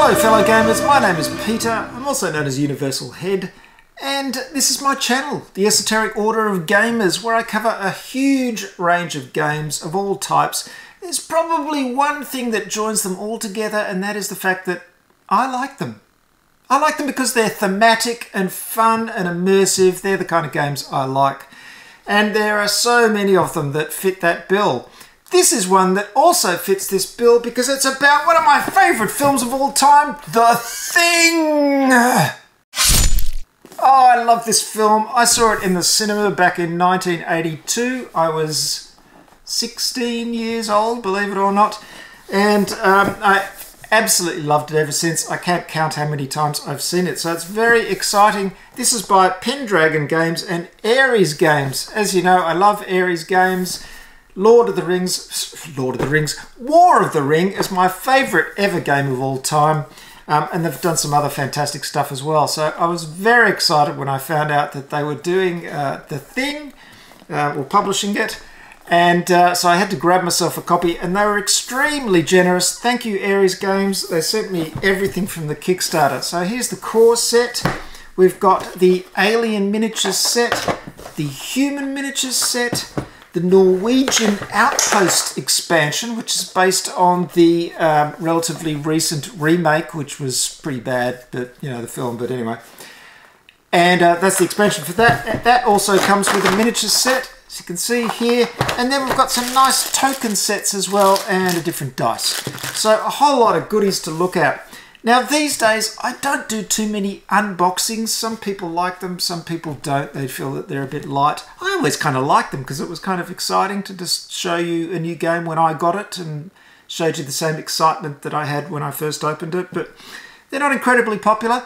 Hello fellow gamers, my name is Peter, I'm also known as Universal Head, and this is my channel, the Esoteric Order of Gamers, where I cover a huge range of games of all types. There's probably one thing that joins them all together, and that is the fact that I like them. I like them because they're thematic and fun and immersive. They're the kind of games I like. And there are so many of them that fit that bill. This is one that also fits this bill because it's about one of my favourite films of all time, The Thing! Oh, I love this film. I saw it in the cinema back in 1982. I was 16 years old, believe it or not. And I absolutely loved it ever since. I can't count how many times I've seen it. So it's very exciting. This is by Pendragon Games and Ares Games. As you know, I love Ares Games. War of the Ring is my favourite ever game of all time. And they've done some other fantastic stuff as well. So I was very excited when I found out that they were doing The Thing, or publishing it. And so I had to grab myself a copy, and they were extremely generous. Thank you, Ares Games. They sent me everything from the Kickstarter. So here's the core set. We've got the Alien Miniatures set, the Human Miniatures set, the Norwegian Outpost expansion, which is based on the relatively recent remake, which was pretty bad, but you know, the film, but anyway. And that's the expansion for that. That also comes with a miniature set, as you can see here. And then we've got some nice token sets as well, and a different dice. So a whole lot of goodies to look at. Now these days, I don't do too many unboxings. Some people like them, some people don't. They feel that they're a bit light. I always kind of liked them because it was kind of exciting to just show you a new game when I got it and showed you the same excitement that I had when I first opened it. But they're not incredibly popular.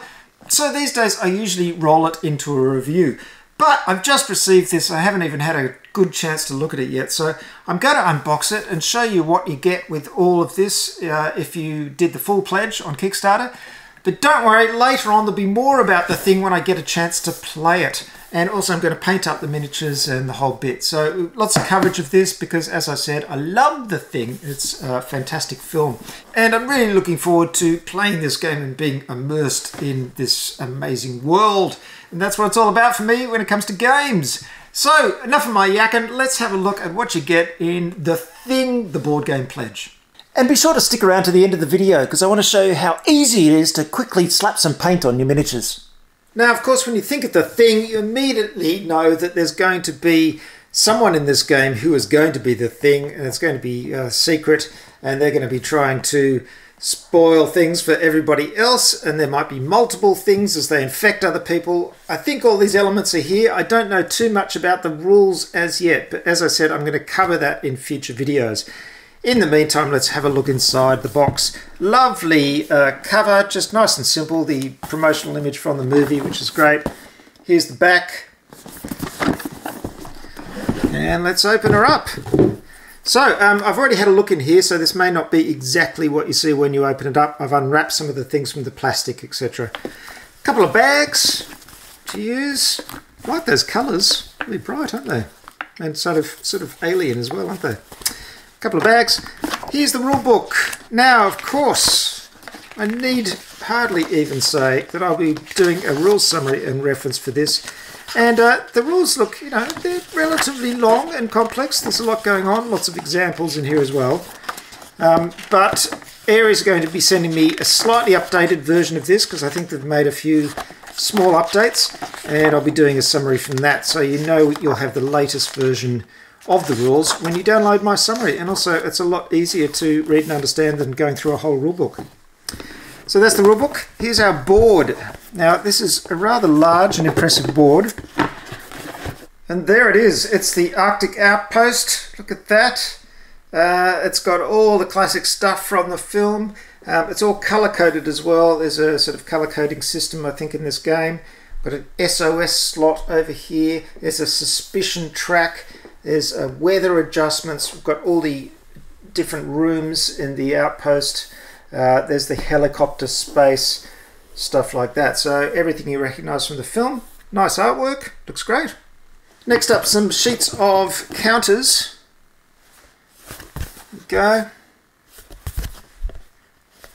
So these days, I usually roll it into a review. But I've just received this. I haven't even had a good chance to look at it yet. So I'm going to unbox it and show you what you get with all of this if you did the full pledge on Kickstarter. But don't worry, later on there'll be more about The Thing when I get a chance to play it. And also I'm going to paint up the miniatures and the whole bit. So lots of coverage of this because, as I said, I love The Thing. It's a fantastic film. And I'm really looking forward to playing this game and being immersed in this amazing world. And that's what it's all about for me when it comes to games. So, enough of my yakking. Let's have a look at what you get in The Thing, the board game pledge. And be sure to stick around to the end of the video because I want to show you how easy it is to quickly slap some paint on your miniatures. Now, of course, when you think of The Thing, you immediately know that there's going to be someone in this game who is going to be The Thing, and it's going to be secret, and they're going to be trying to spoil things for everybody else, and there might be multiple things as they infect other people. I think all these elements are here. I don't know too much about the rules as yet, but as I said, I'm going to cover that in future videos. In the meantime, let's have a look inside the box. Lovely cover, just nice and simple. The promotional image from the movie, which is great. Here's the back. And let's open her up. So, I've already had a look in here, so this may not be exactly what you see when you open it up. I've unwrapped some of the things from the plastic, etc. A couple of bags to use. I like those colours. Really bright, aren't they? And sort of alien as well, aren't they? A couple of bags. Here's the rule book. Now, of course, I need hardly even say that I'll be doing a rules summary and reference for this. And the rules look, you know, they're relatively long and complex. There's a lot going on, lots of examples in here as well. But Ares are going to be sending me a slightly updated version of this because I think they've made a few small updates, and I'll be doing a summary from that. So you know you'll have the latest version of the rules when you download my summary. And also it's a lot easier to read and understand than going through a whole rulebook. So that's the rulebook. Here's our board. Now this is a rather large and impressive board. And there it is. It's the Arctic Outpost. Look at that. It's got all the classic stuff from the film. It's all color-coded as well. There's a sort of color-coding system, I think, in this game. Got an SOS slot over here. There's a suspicion track. There's weather adjustments. We've got all the different rooms in the outpost. There's the helicopter space, stuff like that. So everything you recognize from the film. Nice artwork, looks great. Next up, some sheets of counters. There we go.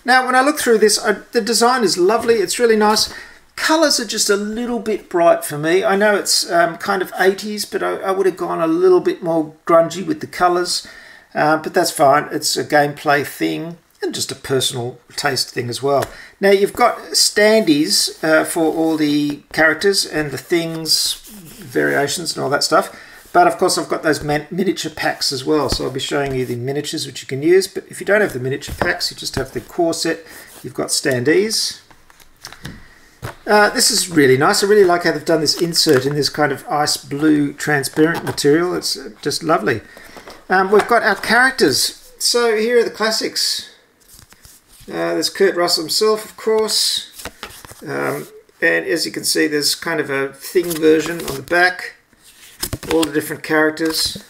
Now, when I look through this, the design is lovely. It's really nice. Colours are just a little bit bright for me. I know it's kind of 80s, but I would have gone a little bit more grungy with the colours. But that's fine. It's a gameplay thing and just a personal taste thing as well. Now, you've got standees for all the characters and the things, variations and all that stuff. But of course, I've got those miniature packs as well. So I'll be showing you the miniatures which you can use. But if you don't have the miniature packs, you just have the core set. You've got standees. This is really nice. I really like how they've done this insert in this kind of ice blue transparent material. It's just lovely. We've got our characters. So here are the classics. There's Kurt Russell himself, of course. And as you can see, there's kind of a thing version on the back. All the different characters.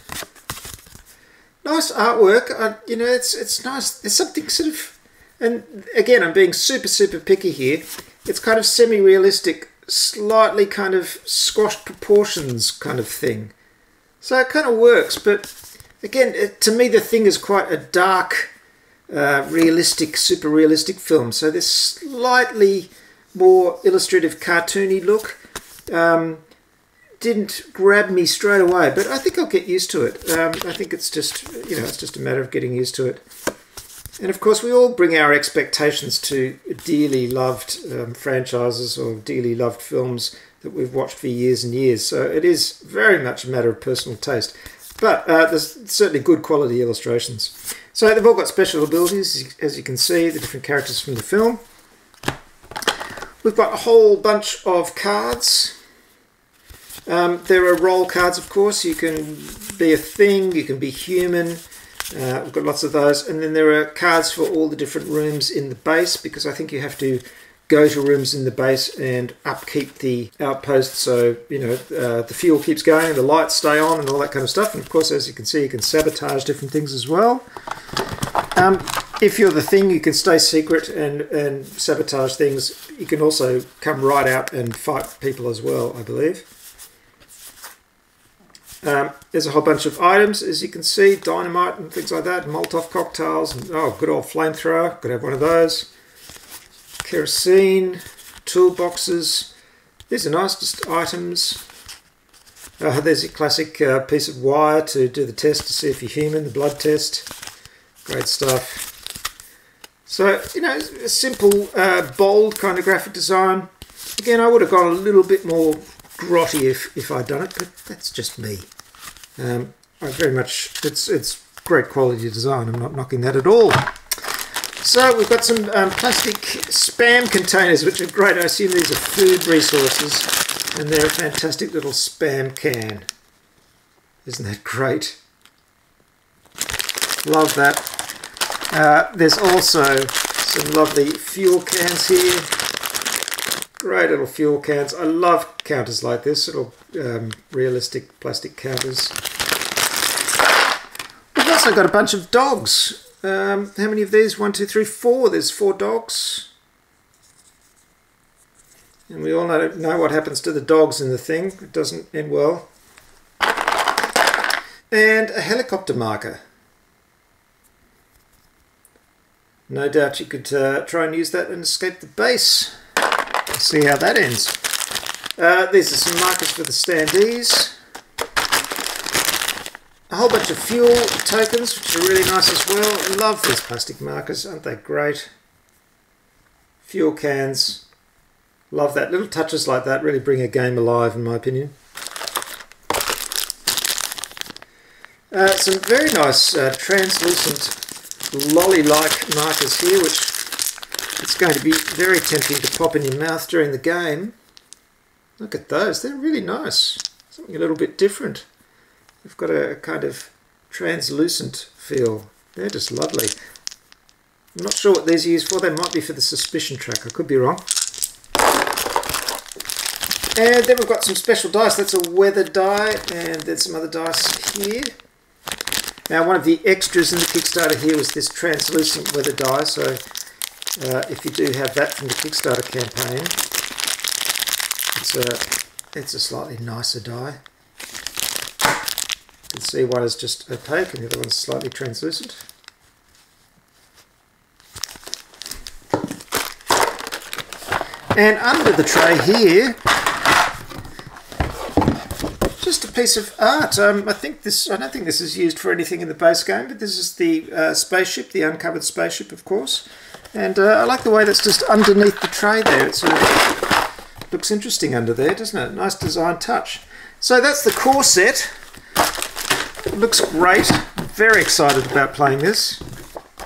Nice artwork. You know, it's nice. There's something sort of, and again, I'm being super picky here. It's kind of semi-realistic, slightly kind of squashed proportions kind of thing. So it kind of works, but again, to me, the thing is quite a dark, realistic, super realistic film. So this slightly more illustrative, cartoony look. Didn't grab me straight away, but I think I'll get used to it. I think it's just, you know, it's just a matter of getting used to it. And of course, we all bring our expectations to dearly loved franchises or dearly loved films that we've watched for years and years. So it is very much a matter of personal taste. But there's certainly good quality illustrations. So they've all got special abilities, as you can see, the different characters from the film. We've got a whole bunch of cards. There are role cards, of course. You can be a thing, you can be human. We've got lots of those. And then there are cards for all the different rooms in the base, because I think you have to go to rooms in the base and upkeep the outpost so, you know, the fuel keeps going, the lights stay on and all that kind of stuff. And of course, as you can see, you can sabotage different things as well. If you're the thing, you can stay secret and sabotage things. You can also come right out and fight people as well, I believe. There's a whole bunch of items, as you can see, dynamite and things like that, Molotov cocktails, and oh, good old flamethrower, got to have one of those. Kerosene, toolboxes, these are nice, just items. There's a classic piece of wire to do the test to see if you're human, the blood test, great stuff. So, you know, a simple, bold kind of graphic design. Again, I would have gone a little bit more grotty if I'd done it, but that's just me. I very much, it's great quality design. I'm not knocking that at all. So we've got some plastic spam containers, which are great. I assume these are food resources, and they're a fantastic little spam can. Isn't that great? Love that. There's also some lovely fuel cans here. Great little fuel cans. I love counters like this, little realistic plastic counters. We've also got a bunch of dogs. How many of these? 1, 2, 3, 4. There's 4 dogs. And we all know what happens to the dogs in the thing. It doesn't end well. And a helicopter marker. No doubt you could try and use that and escape the base. See how that ends. These are some markers for the standees. A whole bunch of fuel tokens, which are really nice as well. I love these plastic markers, aren't they great? Fuel cans. Love that. Little touches like that really bring a game alive, in my opinion. Some very nice translucent lolly-like markers here, which it's going to be very tempting to pop in your mouth during the game. Look at those, they're really nice. Something a little bit different. They've got a kind of translucent feel. They're just lovely. I'm not sure what these are used for. They might be for the suspicion track. I could be wrong. And then we've got some special dice. That's a weather die, and there's some other dice here. Now, one of the extras in the Kickstarter here was this translucent weather die, so if you do have that from the Kickstarter campaign, it's a slightly nicer die. You can see one is just opaque and the other one's slightly translucent. And under the tray here, just a piece of art. I don't think this is used for anything in the base game, but this is the spaceship, the uncovered spaceship, of course. And I like the way that's just underneath the tray there. It sort of looks interesting under there, doesn't it? Nice design touch. So that's the core set. It looks great. I'm very excited about playing this.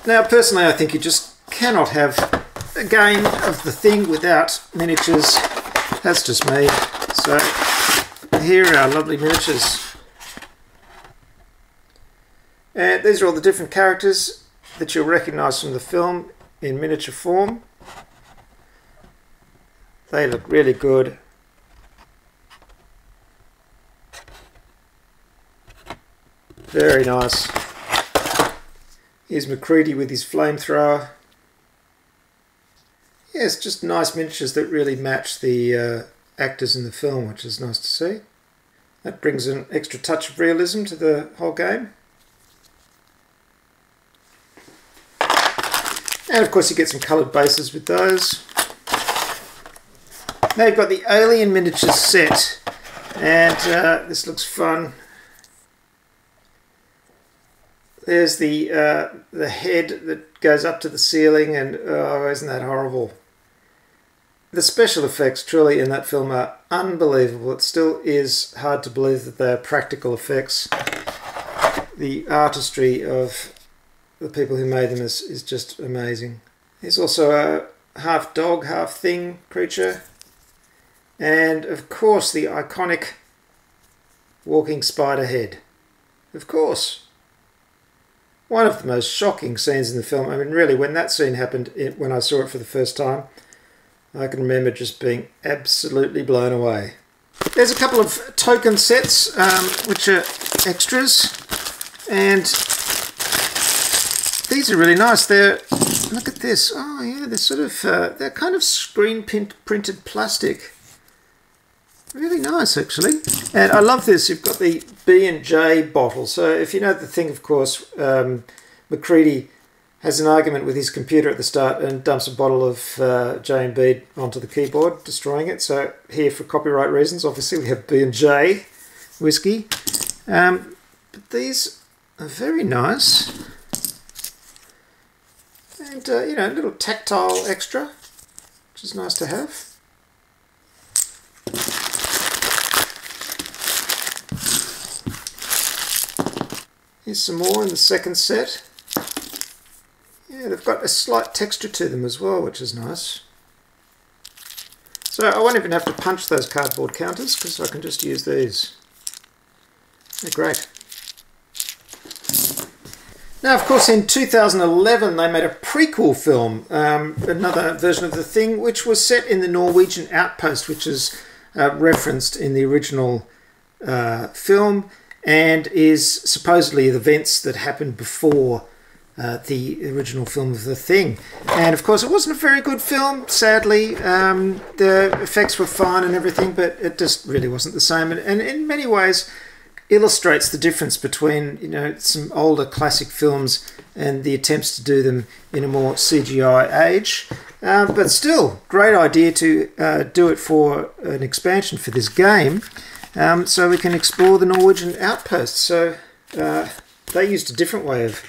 Now, personally, I think you just cannot have a game of the thing without miniatures. That's just me. So here are our lovely miniatures. And these are all the different characters that you'll recognise from the film in miniature form. They look really good. Very nice. Here's McCready with his flamethrower. Yeah, it's just nice miniatures that really match the actors in the film, which is nice to see. That brings an extra touch of realism to the whole game. And of course you get some coloured bases with those. Now you've got the Alien miniatures set, and this looks fun. There's the head that goes up to the ceiling, and oh, isn't that horrible? The special effects truly in that film are unbelievable. It still is hard to believe that they are practical effects. The artistry of the people who made them is just amazing. There's also a half dog, half thing creature. And of course the iconic walking spider head. Of course. One of the most shocking scenes in the film. I mean, really, when that scene happened, when I saw it for the first time, I can remember just being absolutely blown away. There's a couple of token sets, which are extras, and these are really nice. Look at this. Oh yeah, they're sort of, they're kind of screen printed plastic. Really nice, actually. And I love this. You've got the B&J bottle. So if you know the thing, of course, McCready has an argument with his computer at the start and dumps a bottle of J&B onto the keyboard, destroying it. So here, for copyright reasons, obviously we have B&J whiskey. But these are very nice. And, you know, a little tactile extra, which is nice to have. Here's some more in the second set. Yeah, they've got a slight texture to them as well, which is nice. So I won't even have to punch those cardboard counters because I can just use these. They're great. Now, of course, in 2011 they made a prequel film, another version of The Thing, which was set in the Norwegian Outpost, which is referenced in the original film, and is supposedly the events that happened before the original film of The Thing. And of course it wasn't a very good film, sadly. The effects were fine and everything, but it just really wasn't the same, and in many ways illustrates the difference between, you know, some older classic films and the attempts to do them in a more CGI age. But still, great idea to do it for an expansion for this game. So we can explore the Norwegian Outpost. So they used a different way of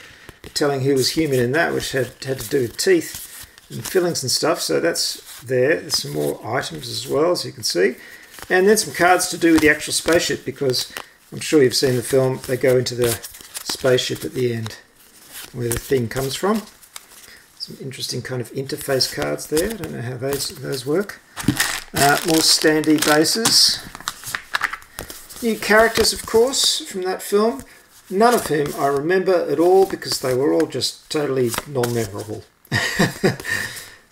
telling who was human in that, which had to do with teeth and fillings and stuff. So that's there. There's some more items as well, as you can see. And then some cards to do with the actual spaceship, because I'm sure you've seen the film. They go into the spaceship at the end, where the thing comes from. Some interesting kind of interface cards there. I don't know how those work. More standee bases. New characters, of course, from that film, none of whom I remember at all because they were all just totally non-memorable.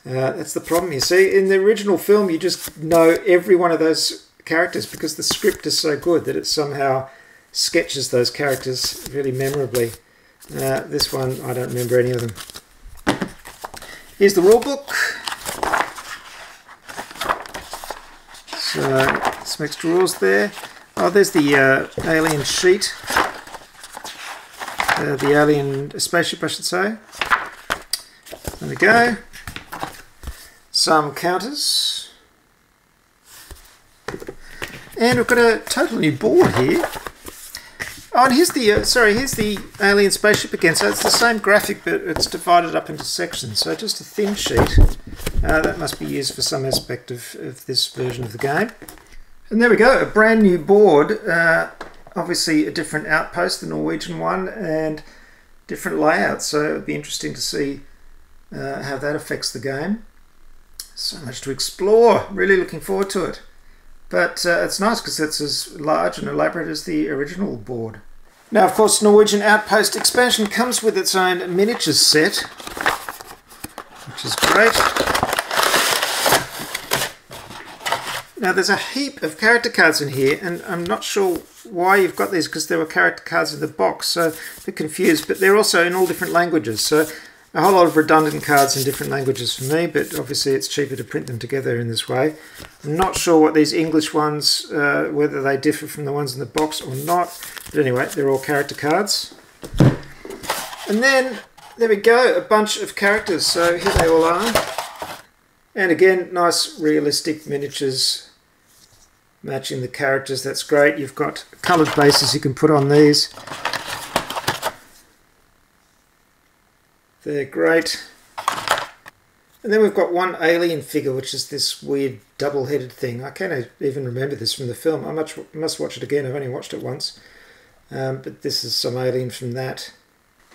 That's the problem, you see. In the original film, you just know every one of those characters because the script is so good that it somehow sketches those characters really memorably. This one, I don't remember any of them. Here's the rule book. So, some extra rules there. Oh, there's the alien sheet. The alien spaceship, I should say. There we go. Some counters. And we've got a total new board here. Oh, and here's the here's the alien spaceship again. So it's the same graphic, but it's divided up into sections. So just a thin sheet. That must be used for some aspect of this version of the game. And there we go, a brand new board. Obviously a different Outpost, the Norwegian one, and different layouts. So it'll be interesting to see how that affects the game. So much to explore. Really looking forward to it. But it's nice because it's as large and elaborate as the original board. Now, of course, Norwegian Outpost expansion comes with its own miniatures set, which is great. Now, there's a heap of character cards in here, and I'm not sure why you've got these because there were character cards in the box, so a bit confused, but they're also in all different languages. So a whole lot of redundant cards in different languages for me, but obviously it's cheaper to print them together in this way. I'm not sure what these English ones, whether they differ from the ones in the box or not, but anyway, they're all character cards. And then, there we go, a bunch of characters, so here they all are. And again, nice realistic miniatures matching the characters, that's great. You've got coloured bases you can put on these. They're great. And then we've got one alien figure, which is this weird double-headed thing. I can't even remember this from the film. I must watch it again. I've only watched it once. But this is some alien from that.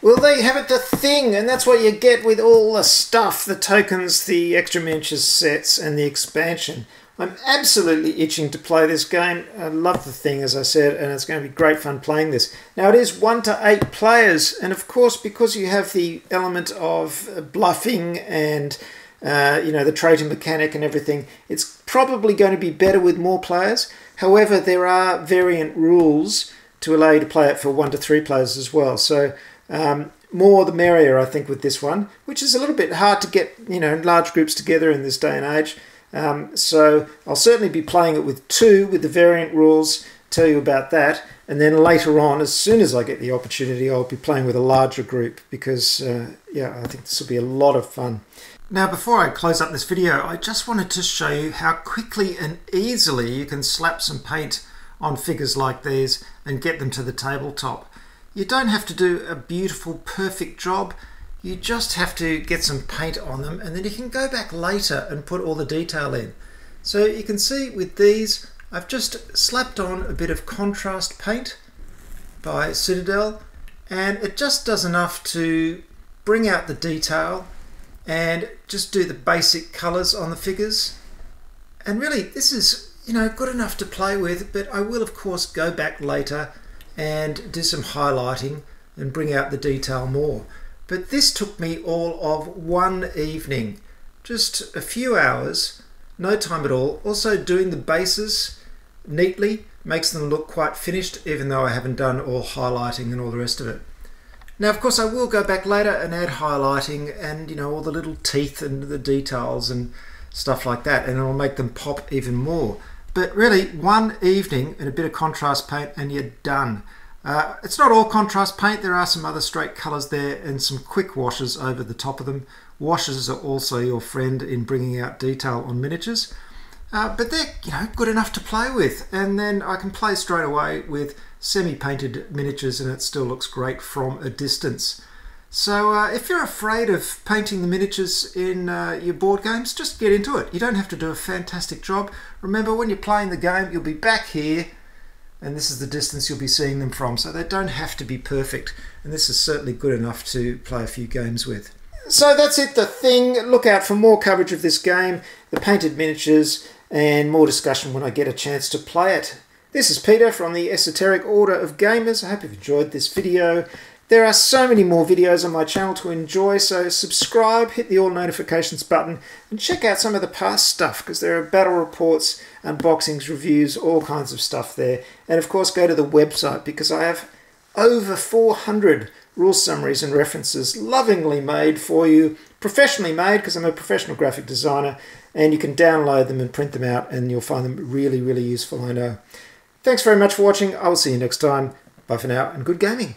Well, there you have it, the thing, and that's what you get with all the stuff, the tokens, the extra miniatures sets, and the expansion. I'm absolutely itching to play this game. I love the thing, as I said, and it's going to be great fun playing this. Now, it is 1 to 8 players, and of course, because you have the element of bluffing and you know, the traitor mechanic and everything, it's probably going to be better with more players. However, there are variant rules to allow you to play it for 1 to 3 players as well. So more the merrier, I think, with this one, which is a little bit hard to get, you know, large groups together in this day and age. So I'll certainly be playing it with 2 with the variant rules, tell you about that, and then later on, as soon as I get the opportunity, I'll be playing with a larger group because yeah, I think this will be a lot of fun. Now, before I close up this video, I just wanted to show you how quickly and easily you can slap some paint on figures like these and get them to the tabletop. You don't have to do a beautiful, perfect job. You just have to get some paint on them, and then you can go back later and put all the detail in. So you can see with these, I've just slapped on a bit of contrast paint by Citadel, and it just does enough to bring out the detail and just do the basic colors on the figures. And really, this is, you know, good enough to play with, but I will of course go back later and do some highlighting and bring out the detail more. But this took me all of 1 evening, just a few hours, no time at all. Also doing the bases neatly makes them look quite finished, even though I haven't done all highlighting and all the rest of it. Now, of course, I will go back later and add highlighting and, you know, all the little teeth and the details and stuff like that, and it'll make them pop even more. But really, 1 evening and a bit of contrast paint and you're done. It's not all contrast paint, there are some other straight colours there and some quick washes over the top of them. Washes are also your friend in bringing out detail on miniatures. But they're, you know, good enough to play with, and then I can play straight away with semi-painted miniatures and it still looks great from a distance. So if you're afraid of painting the miniatures in your board games, just get into it. You don't have to do a fantastic job. Remember, when you're playing the game, you'll be back here, and this is the distance you'll be seeing them from, so they don't have to be perfect, and this is certainly good enough to play a few games with. So that's it, the thing. Look out for more coverage of this game, the painted miniatures, and more discussion when I get a chance to play it. This is Peter from the Esoteric Order of Gamers. I hope you've enjoyed this video. There are so many more videos on my channel to enjoy, so subscribe, hit the all notifications button, and check out some of the past stuff, because there are battle reports, unboxings, reviews, all kinds of stuff there. And of course, go to the website, because I have over 400 rule summaries and references lovingly made for you, professionally made, because I'm a professional graphic designer, and you can download them and print them out, and you'll find them really, really useful, I know. Thanks very much for watching. I will see you next time. Bye for now, and good gaming.